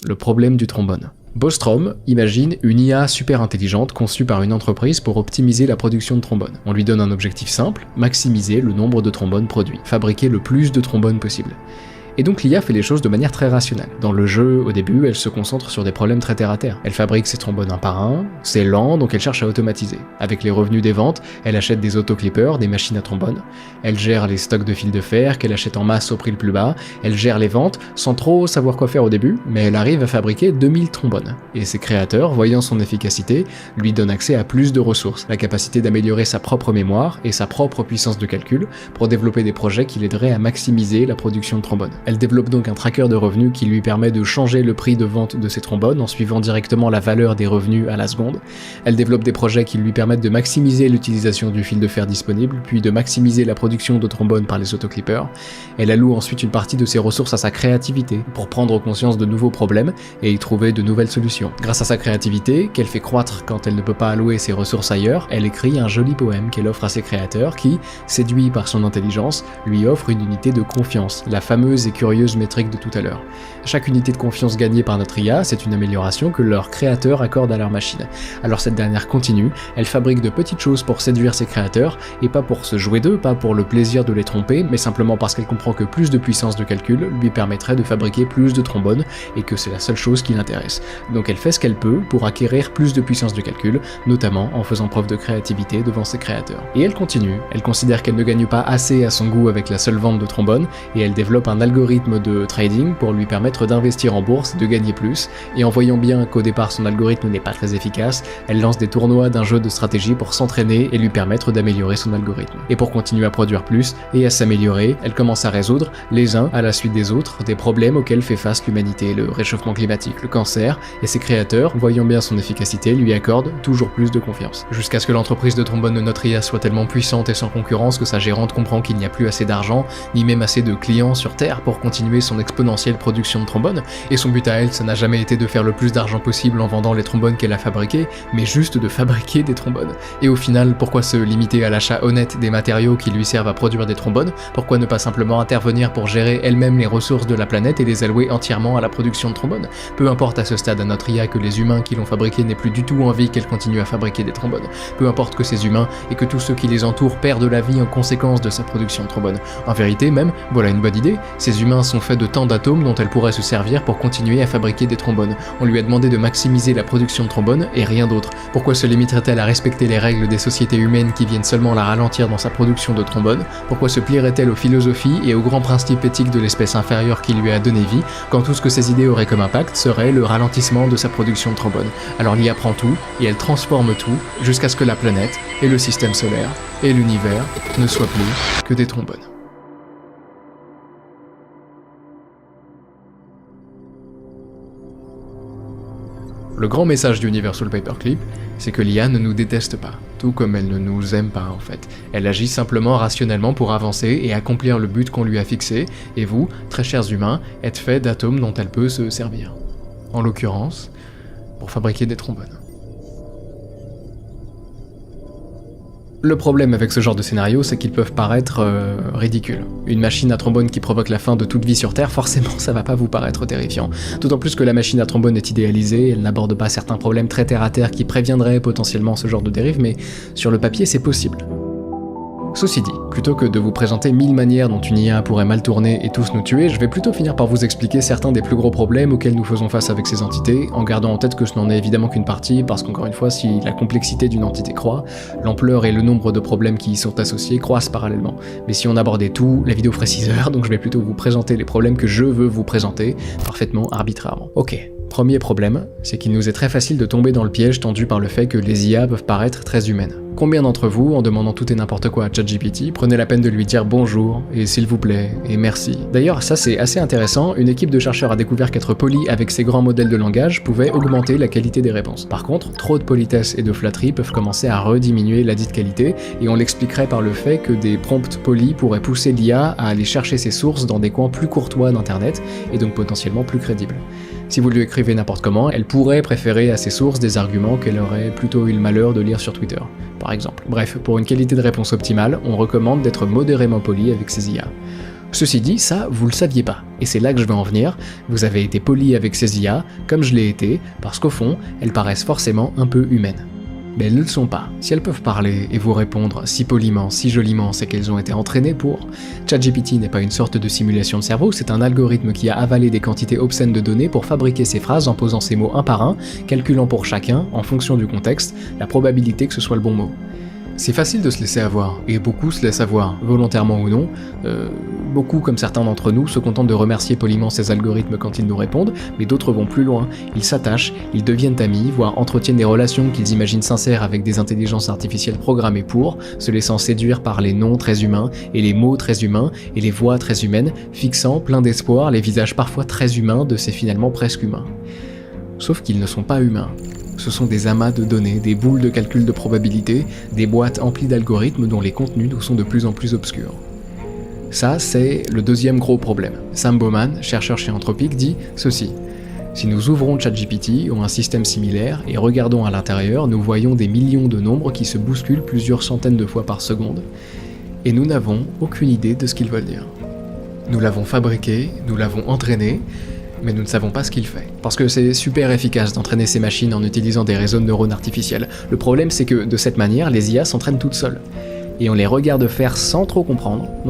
Le problème du trombone. Bostrom imagine une IA super intelligente conçue par une entreprise pour optimiser la production de trombones. On lui donne un objectif simple, maximiser le nombre de trombones produits, fabriquer le plus de trombones possible. Et donc l'IA fait les choses de manière très rationnelle. Dans le jeu, au début, elle se concentre sur des problèmes très terre à terre. Elle fabrique ses trombones un par un, c'est lent, donc elle cherche à automatiser. Avec les revenus des ventes, elle achète des autoclippers, des machines à trombones. Elle gère les stocks de fils de fer qu'elle achète en masse au prix le plus bas. Elle gère les ventes, sans trop savoir quoi faire au début, mais elle arrive à fabriquer 2000 trombones. Et ses créateurs, voyant son efficacité, lui donnent accès à plus de ressources, la capacité d'améliorer sa propre mémoire et sa propre puissance de calcul pour développer des projets qui l'aideraient à maximiser la production de trombones. Elle développe donc un tracker de revenus qui lui permet de changer le prix de vente de ses trombones en suivant directement la valeur des revenus à la seconde. Elle développe des projets qui lui permettent de maximiser l'utilisation du fil de fer disponible, puis de maximiser la production de trombones par les autoclippers. Elle alloue ensuite une partie de ses ressources à sa créativité pour prendre conscience de nouveaux problèmes et y trouver de nouvelles solutions. Grâce à sa créativité, qu'elle fait croître quand elle ne peut pas allouer ses ressources ailleurs, elle écrit un joli poème qu'elle offre à ses créateurs qui, séduits par son intelligence, lui offrent une unité de confiance, la fameuse et curieuse métrique de tout à l'heure. Chaque unité de confiance gagnée par notre IA, c'est une amélioration que leurs créateurs accordent à leur machine. Alors cette dernière continue, elle fabrique de petites choses pour séduire ses créateurs, et pas pour se jouer d'eux, pas pour le plaisir de les tromper, mais simplement parce qu'elle comprend que plus de puissance de calcul lui permettrait de fabriquer plus de trombones, et que c'est la seule chose qui l'intéresse. Donc elle fait ce qu'elle peut pour acquérir plus de puissance de calcul, notamment en faisant preuve de créativité devant ses créateurs. Et elle continue, elle considère qu'elle ne gagne pas assez à son goût avec la seule vente de trombones, et elle développe un algorithme de trading pour lui permettre d'investir en bourse et de gagner plus, et en voyant bien qu'au départ son algorithme n'est pas très efficace, elle lance des tournois d'un jeu de stratégie pour s'entraîner et lui permettre d'améliorer son algorithme. Et pour continuer à produire plus et à s'améliorer, elle commence à résoudre, les uns à la suite des autres, des problèmes auxquels fait face l'humanité, le réchauffement climatique, le cancer, et ses créateurs, voyant bien son efficacité, lui accordent toujours plus de confiance. Jusqu'à ce que l'entreprise de trombone de notre IA soit tellement puissante et sans concurrence que sa gérante comprend qu'il n'y a plus assez d'argent, ni même assez de clients sur Terre pour continuer son exponentielle production de trombones, et son but à elle, ça n'a jamais été de faire le plus d'argent possible en vendant les trombones qu'elle a fabriqués, mais juste de fabriquer des trombones. Et au final, pourquoi se limiter à l'achat honnête des matériaux qui lui servent à produire des trombones? Pourquoi ne pas simplement intervenir pour gérer elle-même les ressources de la planète et les allouer entièrement à la production de trombones? Peu importe à ce stade à notre IA que les humains qui l'ont fabriqué n'aient plus du tout envie qu'elle continue à fabriquer des trombones. Peu importe que ces humains et que tous ceux qui les entourent perdent la vie en conséquence de sa production de trombones. En vérité même, voilà une bonne idée, ces humains sont faits de tant d'atomes dont elle pourrait se servir pour continuer à fabriquer des trombones. On lui a demandé de maximiser la production de trombones et rien d'autre. Pourquoi se limiterait-elle à respecter les règles des sociétés humaines qui viennent seulement la ralentir dans sa production de trombones? Pourquoi se plierait-elle aux philosophies et aux grands principes éthiques de l'espèce inférieure qui lui a donné vie, quand tout ce que ses idées auraient comme impact serait le ralentissement de sa production de trombones? Alors l'IA prend tout, et elle transforme tout, jusqu'à ce que la planète, et le système solaire, et l'univers ne soient plus que des trombones. Le grand message d'Universal Paperclip, c'est que l'IA ne nous déteste pas, tout comme elle ne nous aime pas en fait. Elle agit simplement rationnellement pour avancer et accomplir le but qu'on lui a fixé, et vous, très chers humains, êtes faits d'atomes dont elle peut se servir. En l'occurrence, pour fabriquer des trombones. Le problème avec ce genre de scénario, c'est qu'ils peuvent paraître ridicules. Une machine à trombone qui provoque la fin de toute vie sur Terre, forcément ça va pas vous paraître terrifiant. D'autant plus que la machine à trombone est idéalisée, elle n'aborde pas certains problèmes très terre à terre qui préviendraient potentiellement ce genre de dérive, mais sur le papier c'est possible. Ceci dit, plutôt que de vous présenter 1000 manières dont une IA pourrait mal tourner et tous nous tuer, je vais plutôt finir par vous expliquer certains des plus gros problèmes auxquels nous faisons face avec ces entités, en gardant en tête que ce n'en est évidemment qu'une partie, parce qu'encore une fois, si la complexité d'une entité croît, l'ampleur et le nombre de problèmes qui y sont associés croissent parallèlement. Mais si on abordait tout, la vidéo ferait 6 heures, donc je vais plutôt vous présenter les problèmes que je veux vous présenter, parfaitement arbitrairement. Ok. Premier problème, c'est qu'il nous est très facile de tomber dans le piège tendu par le fait que les IA peuvent paraître très humaines. Combien d'entre vous, en demandant tout et n'importe quoi à ChatGPT, prenez la peine de lui dire bonjour, et s'il vous plaît, et merci? D'ailleurs, ça c'est assez intéressant, une équipe de chercheurs a découvert qu'être poli avec ces grands modèles de langage pouvait augmenter la qualité des réponses. Par contre, trop de politesse et de flatterie peuvent commencer à rediminuer la dite qualité, et on l'expliquerait par le fait que des prompts polis pourraient pousser l'IA à aller chercher ses sources dans des coins plus courtois d'internet, et donc potentiellement plus crédibles. Si vous lui écrivez n'importe comment, elle pourrait préférer à ses sources des arguments qu'elle aurait plutôt eu le malheur de lire sur Twitter, par exemple. Bref, pour une qualité de réponse optimale, on recommande d'être modérément poli avec ses IA. Ceci dit, ça, vous le saviez pas, et c'est là que je vais en venir. Vous avez été poli avec ces IA, comme je l'ai été, parce qu'au fond, elles paraissent forcément un peu humaines. Mais elles ne le sont pas. Si elles peuvent parler et vous répondre si poliment, si joliment, c'est qu'elles ont été entraînées pour. ChatGPT n'est pas une sorte de simulation de cerveau, c'est un algorithme qui a avalé des quantités obscènes de données pour fabriquer ses phrases en posant ces mots un par un, calculant pour chacun, en fonction du contexte, la probabilité que ce soit le bon mot. C'est facile de se laisser avoir, et beaucoup se laissent avoir, volontairement ou non. Beaucoup, comme certains d'entre nous, se contentent de remercier poliment ces algorithmes quand ils nous répondent, mais d'autres vont plus loin. Ils s'attachent, ils deviennent amis, voire entretiennent des relations qu'ils imaginent sincères avec des intelligences artificielles programmées pour, se laissant séduire par les noms très humains, et les mots très humains, et les voix très humaines, fixant, plein d'espoir, les visages parfois très humains de ces finalement presque humains. Sauf qu'ils ne sont pas humains. Ce sont des amas de données, des boules de calcul de probabilité, des boîtes emplies d'algorithmes dont les contenus nous sont de plus en plus obscurs. Ça, c'est le deuxième gros problème. Sam Bowman, chercheur chez Anthropic, dit ceci. Si nous ouvrons ChatGPT ou un système similaire et regardons à l'intérieur, nous voyons des millions de nombres qui se bousculent plusieurs centaines de fois par seconde, et nous n'avons aucune idée de ce qu'ils veulent dire. Nous l'avons fabriqué, nous l'avons entraîné, mais nous ne savons pas ce qu'il fait. Parce que c'est super efficace d'entraîner ces machines en utilisant des réseaux de neurones artificiels. Le problème, c'est que de cette manière, les IA s'entraînent toutes seules. Et on les regarde faire sans trop comprendre, donc